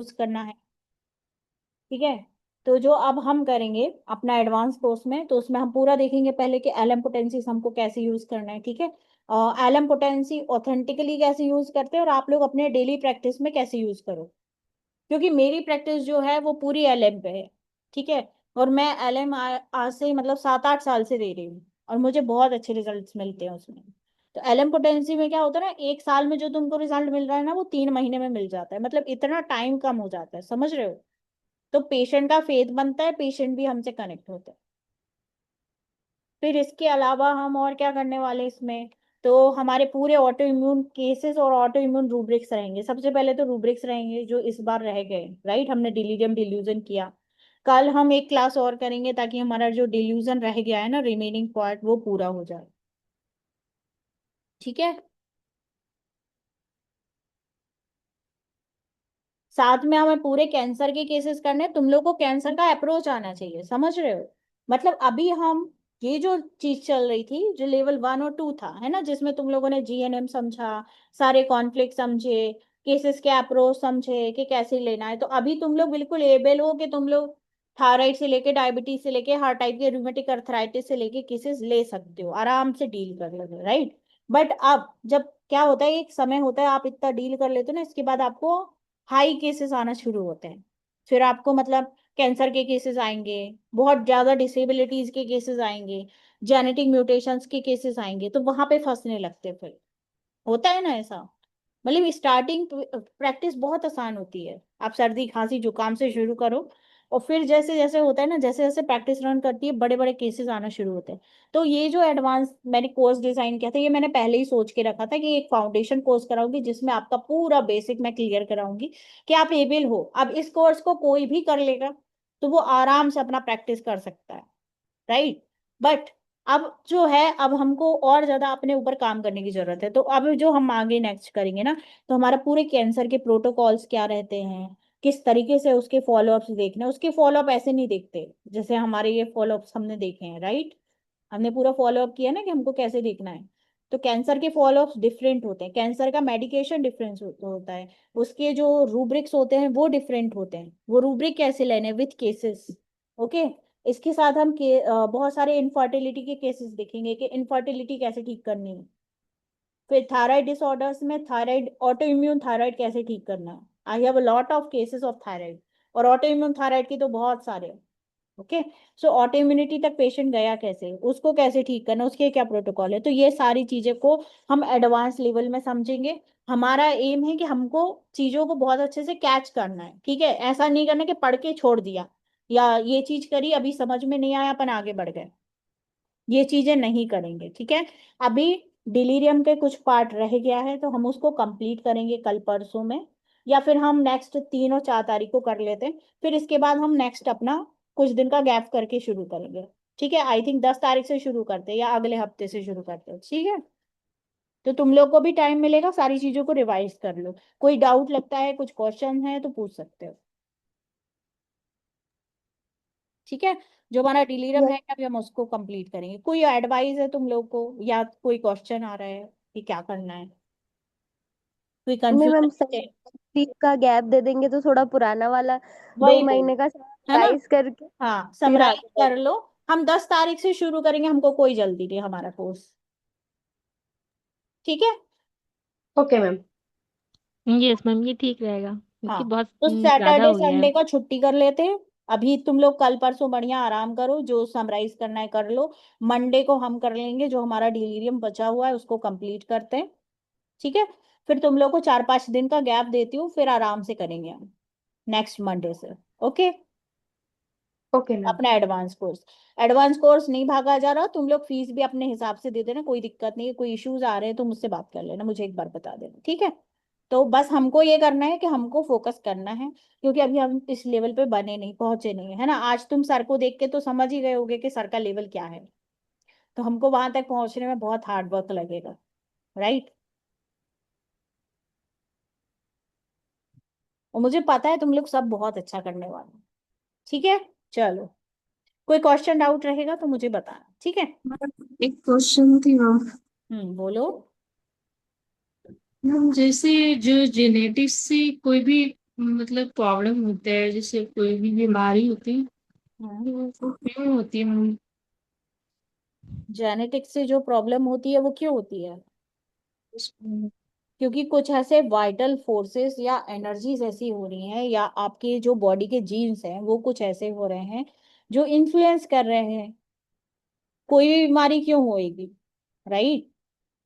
Use करना है। ठीक है। तो जो अब हम करेंगे अपना एडवांस कोर्स में, तो उसमें हम पूरा देखेंगे पहले कि एलएम पोटेंसी हमको कैसे यूज करना है। ठीक है। एलएम पोटेंसी ऑथेंटिकली कैसे यूज करते हैं और आप लोग अपने डेली प्रैक्टिस में कैसे यूज करो, क्योंकि मेरी प्रैक्टिस जो है वो पूरी एलएम पे है। ठीक है। और मैं एलएम आज से मतलब 7-8 साल से दे रही हूँ और मुझे बहुत अच्छे रिजल्ट्स मिलते हैं उसमें। तो एलएम पोटेंसी में क्या होता है ना, 1 साल में जो तुमको रिजल्ट मिल रहा है ना वो 3 महीने में मिल जाता है, मतलब इतना टाइम कम हो जाता है, समझ रहे हो। तो पेशेंट का फेथ बनता है, पेशेंट भी हमसे कनेक्ट होता है। फिर इसके अलावा हम और क्या करने वाले इसमें, तो हमारे पूरे ऑटो इम्यून केसेस और ऑटो इम्यून रूब्रिक्स रहेंगे। सबसे पहले तो रूब्रिक्स रहेंगे जो इस बार रह गए, राइट, हमने डिलीरियम डिल्यूजन किया। कल हम एक क्लास और करेंगे ताकि हमारा जो डिल्यूजन रह गया है ना, रिमेनिंग पार्ट, वो पूरा हो जाए। ठीक है। साथ में हमें पूरे कैंसर के केसेस करने हैं। तुम लोग को कैंसर का अप्रोच आना चाहिए, समझ रहे हो। मतलब अभी हम ये जो चीज चल रही थी जो लेवल 1 और 2 था, है ना, जिसमें तुम लोगों ने जीएनएम समझा, सारे कॉन्फ्लिक्ट समझे, केसेस के अप्रोच समझे कि कैसे लेना है, तो अभी तुम लोग बिल्कुल एबल हो कि तुम लोग थायराइड से लेके डायबिटीज से लेके हर टाइप के रूमेटिक अर्थराइटिस से लेके केसेस ले सकते हो, आराम से डील कर लोगे, राइट। बट अब जब क्या होता है, एक समय होता है आप इतना डील कर लेते हो ना, इसके बाद आपको हाई केसेस आना शुरू होते हैं। फिर आपको मतलब कैंसर के केसेस आएंगे, बहुत ज्यादा डिसेबिलिटीज के केसेस आएंगे, जेनेटिक म्यूटेशंस के केसेस आएंगे, तो वहां पे फंसने लगते फिर। होता है ना ऐसा। मतलब स्टार्टिंग प्रैक्टिस बहुत आसान होती है, आप सर्दी खांसी जुकाम से शुरू करो, और फिर जैसे जैसे होता है ना, जैसे जैसे प्रैक्टिस रन करती है बड़े बड़े केसेस आना शुरू होते हैं। तो ये जो एडवांस मैंने कोर्स डिजाइन किया था, ये मैंने पहले ही सोच के रखा था कि एक फाउंडेशन कोर्स कराऊंगी जिसमें आपका पूरा बेसिक मैं क्लियर कराऊंगी कि आप एबल हो। अब इस कोर्स को कोई भी कर लेगा, तो वो आराम से अपना प्रैक्टिस कर सकता है, राइट। बट अब जो है, अब हमको और ज्यादा अपने ऊपर काम करने की जरूरत है। तो अब जो हम आगे नेक्स्ट करेंगे ना, तो हमारा पूरे कैंसर के प्रोटोकॉल्स क्या रहते हैं, किस तरीके से उसके फॉलोअप्स देखने हैं। उसके फॉलोअप ऐसे नहीं देखते जैसे हमारे ये फॉलोअप्स हमने देखे हैं, राइट। हमने पूरा फॉलोअप किया ना कि हमको कैसे देखना है। तो कैंसर के फॉलोअप्स डिफरेंट होते हैं, कैंसर का मेडिकेशन डिफरेंस होता है, उसके जो रूब्रिक्स होते हैं वो डिफरेंट होते हैं, वो रूब्रिक कैसे लेने विथ केसेस। ओके। इसके साथ हम बहुत सारे इनफर्टिलिटी के केसेस देखेंगे कि इनफर्टिलिटी कैसे ठीक करनी है। फिर थायराइड डिसऑर्डर्स में थायराइड, ऑटो इम्यून थायराइड कैसे ठीक करना है। I have a lot of cases of thyroid, और ऑटो इम्यून थायराइड की तो बहुत सारे। ओके। सो ऑटो इम्यूनिटी तक पेशेंट गया कैसे, उसको कैसे ठीक करना, उसके क्या प्रोटोकॉल है, तो ये सारी चीजें को हम एडवांस लेवल में समझेंगे। हमारा एम है कि हमको चीजों को बहुत अच्छे से कैच करना है, ठीक है। ऐसा नहीं करना कि पढ़ के छोड़ दिया, या ये चीज करी अभी समझ में नहीं आया अपन आगे बढ़ गए, ये चीजें नहीं करेंगे, ठीक है। अभी डिलीरियम के कुछ पार्ट रह गया है तो हम उसको कंप्लीट करेंगे कल परसों में, या फिर हम नेक्स्ट 3 और 4 तारीख को कर लेते हैं। फिर इसके बाद हम नेक्स्ट अपना कुछ दिन का गैप करके शुरू करेंगे। ठीक है। आई थिंक 10 तारीख से शुरू करते हैं या अगले हफ्ते से शुरू करते हैं, ठीक है। तो तुम लोग को भी टाइम मिलेगा, सारी चीजों को रिवाइज कर लो। कोई डाउट लगता है, कुछ क्वेश्चन है तो पूछ सकते हो। ठीक है। जो हमारा डिलीरम यस है अभी हम उसको कंप्लीट करेंगे। कोई एडवाइस है तुम लोग को, या कोई क्वेश्चन आ रहा है कि क्या करना है, कोई नहीं कंफ्यूजन मैम, है। 7 वीक का गैप दे देंगे तो थोड़ा पुराना वाला दो वही तो, महीने का है ना। रिवाइज करके हाँ, फिर समराइज आगे कर बढ़े। लो। हम 10 तारीख से शुरू करेंगे, हमको कोई जल्दी नहीं हमारा कोर्स। ठीक है। Okay ma'am. यस मैम, ये ठीक रहेगा हाँ, क्योंकि बहुत तो ज्यादा सैटरडे हो गया है। संडे का छुट्टी कर लेते हैं। अभी तुम लोग कल परसों बढ़िया आराम करो, जो समराइज करना है कर लो। मंडे को हम कर लेंगे, जो हमारा डिलीरियम बचा हुआ है उसको कंप्लीट करते हैं। ठीक है। फिर तुम लोग को 4-5 दिन का गैप देती हूँ, फिर आराम से करेंगे हम नेक्स्ट मंडे से। ओके। Okay ma'am. अपना एडवांस कोर्स नहीं भागा जा रहा, तुम लोग फीस भी अपने हिसाब से दे देना, कोई दिक्कत नहीं है। कोई इश्यूज आ रहे हैं तो मुझसे बात कर लेना, मुझे एक बार बता देना, ठीक है। तो बस हमको ये करना है कि हमको फोकस करना है, क्योंकि अभी हम इस लेवल पे बने नहीं, पहुंचे नहीं है ना। आज तुम सर को देख के तो समझ ही गए होगे कि सर का लेवल क्या है। तो हमको वहां तक पहुंचने में बहुत हार्ड वर्क लगेगा, राइट। और मुझे पता है तुम लोग सब बहुत अच्छा करने वाले हो। ठीक है। चलो, कोई क्वेश्चन डाउट रहेगा तो मुझे बताना, ठीक है। एक क्वेश्चन थी मैम। बोलो। मैम जैसे जो जेनेटिक्स से कोई भी मतलब प्रॉब्लम होता है, जैसे कोई भी बीमारी होती है तो वो क्यों होती है मैम? जेनेटिक्स से जो प्रॉब्लम होती है वो क्यों होती है? उसको- क्योंकि कुछ ऐसे वाइटल फोर्सेस या एनर्जीज ऐसी हो रही हैं, या आपके जो बॉडी के जीन्स हैं वो कुछ ऐसे हो रहे हैं जो इन्फ्लुएंस कर रहे हैं। कोई भी बीमारी क्यों होएगी? राइट।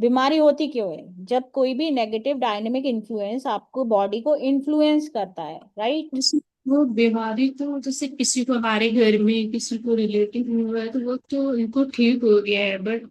बीमारी होती क्यों है? जब कोई भी नेगेटिव डायनेमिक इन्फ्लुएंस आपको बॉडी को इन्फ्लुएंस करता है। राइट। जैसे वो बीमारी तो जैसे किसी को हमारे घर में किसी को रिलेटिव हुआ है तो वो तो उनको ठीक हो गया है, बट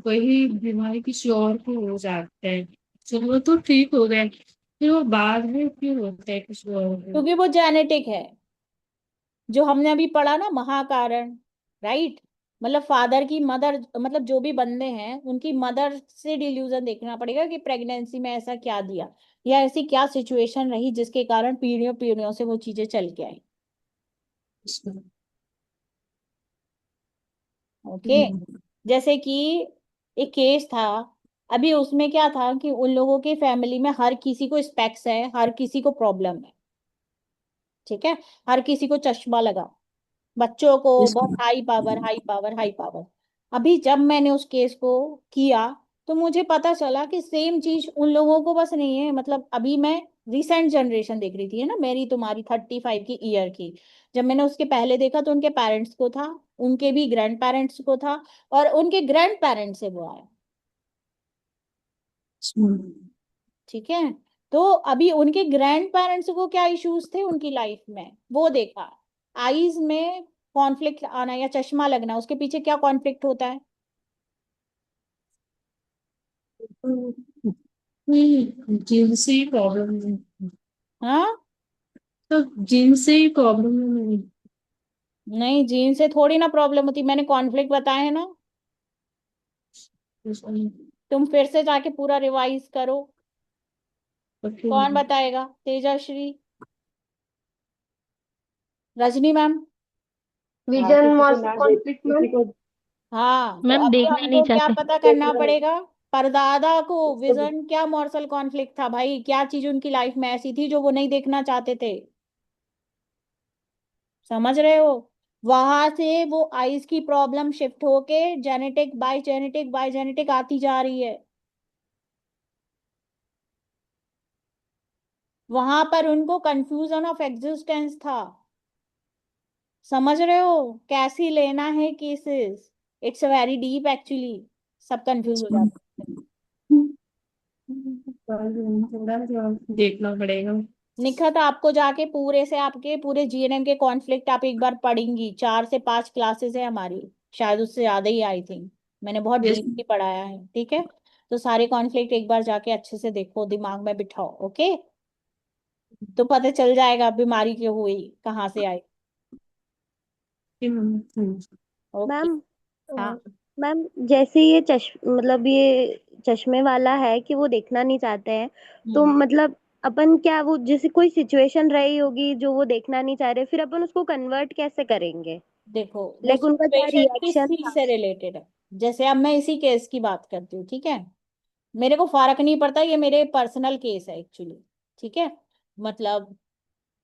वही बीमारी किसी और को हो जाता है। चलो वो तो ठीक हो गया, फिर वो बाद में क्यों होता है किसी और को? क्योंकि वो जेनेटिक है, जो हमने अभी पढ़ा ना, महाकारण। राइट। मतलब फादर की मदर, मतलब जो भी बंदे हैं उनकी मदर से डिल्यूजन देखना पड़ेगा कि प्रेगनेंसी में ऐसा क्या दिया, या ऐसी क्या सिचुएशन रही जिसके कारण पीढ़ियों पीढ़ियों से वो चीजें चल के आई। ओके। हम्म। जैसे कि एक केस था अभी, उसमें क्या था कि उन लोगों के फैमिली में हर किसी को स्पेक्स है, हर किसी को प्रॉब्लम है। ठीक है। हर किसी को चश्मा लगा, बच्चों को बहुत high power high power high power. अभी जब मैंने उस केस को किया तो मुझे पता चला कि सेम चीज उन लोगों को बस नहीं है। मतलब अभी मैं रिसेंट जनरेशन देख रही थी, है ना, मेरी तुम्हारी 35 की ईयर की। जब मैंने उसके पहले देखा तो उनके पेरेंट्स को था, उनके भी ग्रैंड पेरेंट्स को था, और उनके ग्रैंड पेरेंट्स से वो आया। ठीक है। तो अभी उनके ग्रैंड पेरेंट्स को क्या इश्यूज थे उनकी लाइफ में वो देखा। आईज में कॉन्फ्लिक्ट आना या चश्मा लगना, उसके पीछे क्या कॉन्फ्लिक्ट होता है? नहीं, जिन से ही प्रॉब्लम है। हाँ। तो जिन से ही प्रॉब्लम है। नहीं, जीन से थोड़ी ना प्रॉब्लम होती, मैंने कॉन्फ्लिक्ट बताया है ना। तुम फिर से जाके पूरा रिवाइज करो। कौन बताएगा? Tejashri, Rajni ma'am. Vision marshal conflict में। हाँ, तो मैम अभी देखना नहीं हमको क्या चाहते। पता करना पड़ेगा? परदादा को विजन क्या मॉर्सल कॉन्फ्लिक्ट था भाई? क्या चीज उनकी लाइफ में ऐसी थी जो वो नहीं देखना चाहते थे? समझ रहे हो? वहां से वो आइज की प्रॉब्लम शिफ्ट होके genetic bye genetic bye genetic आती जा रही है। वहां पर उनको कंफ्यूजन ऑफ एग्जिस्टेंस था। समझ रहे हो कैसी लेना है cases? It's very deep actually. सब कंफ्यूज हो जाते हैं। थोड़ा देखना पड़ेगा। निखत, आपको जाके पूरे से आपके पूरे जीएनएम के कॉन्फ्लिक्ट आप एक बार पढ़ेंगी। 4 से 5 क्लासेस है हमारी, शायद उससे ज्यादा ही, आई थिंक। मैंने बहुत यस। डीपली पढ़ाया है। ठीक है। तो सारे कॉन्फ्लिक्ट एक बार जाके अच्छे से देखो, दिमाग में बिठाओ। ओके। तो पता चल जाएगा बीमारी क्यों हुई, कहाँ से आई। ओके। मैम हाँ। मैम जैसे ये मतलब ये चश्मे वाला है कि वो देखना नहीं चाहते हैं, तो हम्म। मतलब अपन क्या, वो जैसे कोई सिचुएशन रही होगी जो वो देखना नहीं चाह रहे, फिर अपन उसको कन्वर्ट कैसे करेंगे? देखो, वो लाइक उनका क्या सिचुएशन किस रिएक्शन चीज था? से रिलेटेड है? जैसे अब मैं इसी केस की बात करती हूँ। ठीक है। मेरे को फर्क नहीं पड़ता, ये मेरे पर्सनल केस है एक्चुअली। ठीक है। मतलब,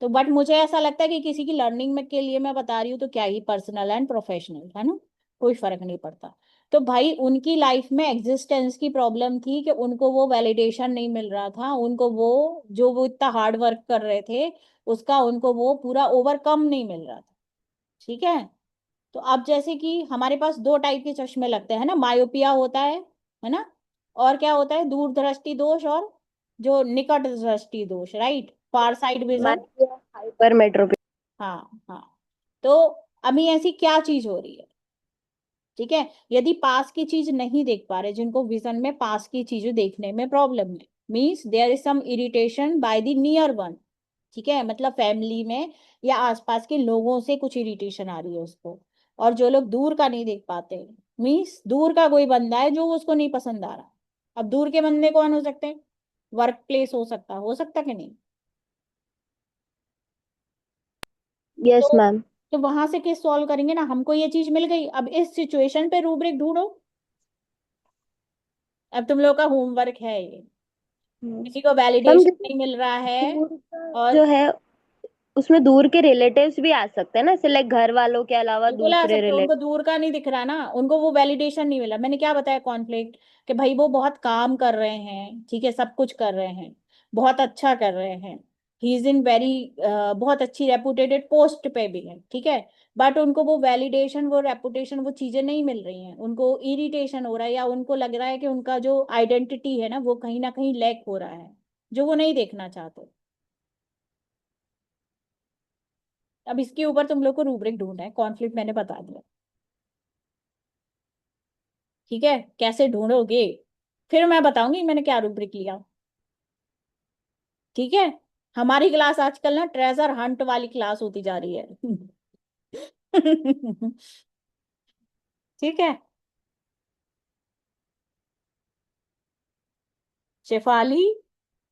तो बट मुझे ऐसा लगता है कि किसी की लर्निंग में के लिए मैं बता रही हूँ तो क्या ही, पर्सनल एंड प्रोफेशनल है ना, कोई फर्क नहीं पड़ता। तो भाई उनकी लाइफ में एग्जिस्टेंस की प्रॉब्लम थी कि उनको वो वैलिडेशन नहीं मिल रहा था, उनको वो जो वो इतना हार्ड वर्क कर रहे थे उसका उनको वो पूरा ओवरकम नहीं मिल रहा था। ठीक है। तो अब जैसे कि हमारे पास दो टाइप के चश्मे लगते हैं ना, मायोपिया होता है ना, और क्या होता है, दूर दृष्टि दोष, और जो निकट दृष्टि दोष, right, far side vision. Minus hypermetropia. हाँ हाँ। तो अभी ऐसी क्या चीज हो रही है? ठीक है। यदि पास की चीज नहीं देख पा रहे, जिनको विजन में पास की चीजें देखने में प्रॉब्लम है, means there is some irritation by the near one. ठीक है। मतलब फैमिली में या आसपास के लोगों से कुछ इरिटेशन आ रही है उसको। और जो लोग दूर का नहीं देख पाते, मीन्स दूर का कोई बंदा है जो उसको नहीं पसंद आ रहा। अब दूर के बंदे कौन हो सकते हैं? वर्क प्लेस हो सकता कि नहीं? यस तो मैम। तो वहां से केस सॉल्व करेंगे ना। हमको ये चीज मिल गई, अब इस सिचुएशन पे रूब्रिक ढूंढो। अब तुम लोग का होमवर्क है ये। किसी को मैम वैलिडेशन जैसे नहीं मिल रहा है। दूर का और जो है उसमें दूर के रिलेटिव्स भी आ सकते हैं ना, ऐसे लाइक घर वालों के अलावा बिल्कुल आ दूसरे सकते हैं, उनको रिलेटिव। दूर का नहीं दिख रहा ना, उनको वो वैलिडेशन नहीं मिला। मैंने क्या बताया कॉन्फ्लिक्ट, कि भाई वो बहुत काम कर रहे हैं, ठीक है, सब कुछ कर रहे हैं, बहुत अच्छा कर रहे हैं, ही इज इन वेरी, बहुत अच्छी रेपुटेटेड पोस्ट पे भी है, ठीक है, बट उनको वो वैलिडेशन, वो रेपुटेशन, वो चीजें नहीं मिल रही हैं, उनको इरिटेशन हो रहा है, या उनको लग रहा है कि उनका जो आइडेंटिटी है ना वो कहीं ना कहीं लैक हो रहा है, जो वो नहीं देखना चाहते। अब इसके ऊपर तुम लोग को रूब्रिक ढूंढना है, कॉन्फ्लिक्ट मैंने बता दिया, ठीक है, कैसे ढूंढोगे फिर मैं बताऊंगी मैंने क्या रूब्रिक लिया, ठीक है। हमारी क्लास आजकल ना ट्रेजर हंट वाली क्लास होती जा रही है। ठीक है। शेफाली,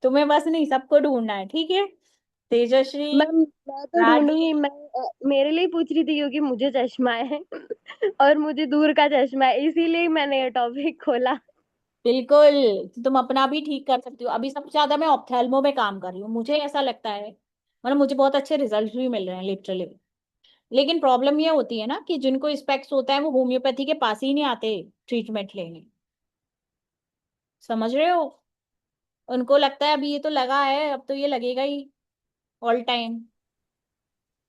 तुम्हें बस नहीं, सबको ढूंढना है, ठीक है। तेजश्री, मैम मैं तो ढूंढूंगी। राजीव, मैं मेरे लिए पूछ रही थी क्योंकि मुझे चश्मा है और मुझे दूर का चश्मा है, इसीलिए मैंने ये टॉपिक खोला। बिल्कुल, तो तुम अपना भी ठीक कर सकती हो। अभी सबसे ज्यादा मैं ऑप्थेल्मो में काम कर रही हूँ, मुझे ऐसा लगता है, मतलब मुझे बहुत अच्छे रिजल्ट भी मिल रहे हैं लिटरली। लेकिन प्रॉब्लम ये होती है ना कि जिनको स्पेक्स होता है वो होम्योपैथी के पास ही नहीं आते ट्रीटमेंट लेने, समझ रहे हो। उनको लगता है अभी ये तो लगा है, अब तो ये लगेगा ही ऑल टाइम,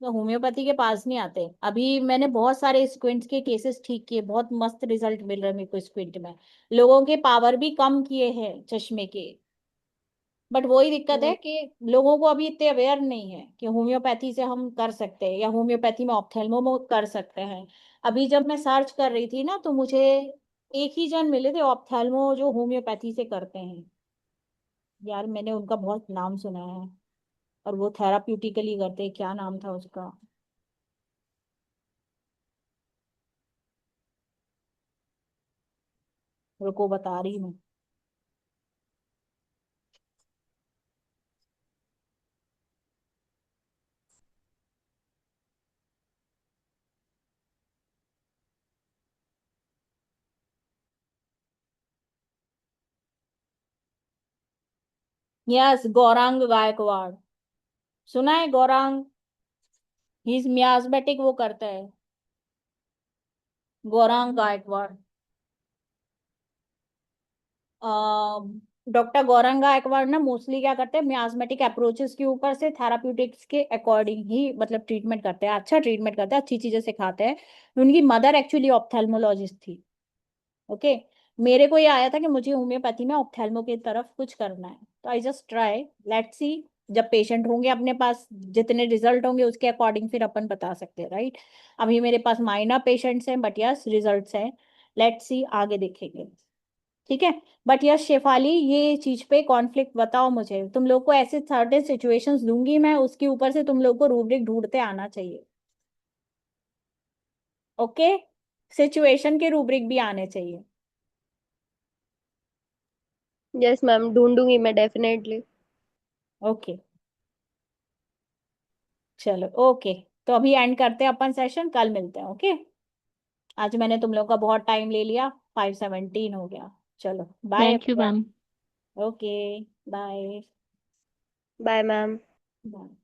तो होम्योपैथी के पास नहीं आते। अभी मैंने बहुत सारे स्क्विंट के केसेस ठीक किए, बहुत मस्त रिजल्ट मिल रहा है मेरे को स्क्विंट में, लोगों के पावर भी कम किए हैं चश्मे के। बट वही दिक्कत है कि लोगों को अभी इतने अवेयर नहीं है कि होम्योपैथी से हम कर सकते हैं, या होम्योपैथी में ऑप्थेल्मो में कर सकते हैं। अभी जब मैं सर्च कर रही थी ना तो मुझे एक ही जन मिले थे ऑप्थेल्मो जो होम्योपैथी से करते हैं, यार मैंने उनका बहुत नाम सुना है, और वो थेराप्यूटिकली करते हैं, क्या नाम था उसका, रुको बता रही हूँ। यस, गौरांग गायकवाड़, सुना है गौरांग, ही इज मियास्मेटिक, वो करता है, गौरांग गायकवाड़। डॉक्टर गौरंग गायकवाड़ ना मोस्टली क्या करते हैं, मियास्मेटिक अप्रोचेस के ऊपर से थेराप्यूटिक्स के अकॉर्डिंग ही मतलब ट्रीटमेंट करते हैं, अच्छा ट्रीटमेंट करते हैं, अच्छी चीजें सिखाते हैं। उनकी मदर एक्चुअली ऑप्थेल्मोलॉजिस्ट थी। ओके। मेरे को ये आया था कि मुझे होम्योपैथी में ऑप्थेल्मो की तरफ कुछ करना है, तो I just try, let's see, जब पेशेंट होंगे अपने पास, जितने रिजल्ट होंगे उसके अकॉर्डिंग फिर अपन बता सकते हैं, राइट। अभी मेरे पास माइनर पेशेंट्स हैं बट यस रिजल्ट्स हैं, लेट्स सी आगे देखेंगे, ठीक है। बट यस शेफाली, ये चीज पे कॉन्फ्लिक्ट बताओ मुझे, तुम लोग को ऐसे सर्टेन सिचुएशंस दूंगी मैं, उसके ऊपर से तुम लोग को रूब्रिक ढूंढते आना चाहिए, ओके। सिचुएशन के रूब्रिक भी आने चाहिए। यस मैम, ढूंढूंगी मैं डेफिनेटली। ओके, चलो ओके। तो अभी एंड करते हैं अपन सेशन, कल मिलते हैं, ओके। आज मैंने तुम लोग का बहुत टाइम ले लिया, 5:17 हो गया। चलो bye thank you everyone. Ma'am. Okay, bye. Bye ma'am. Bye.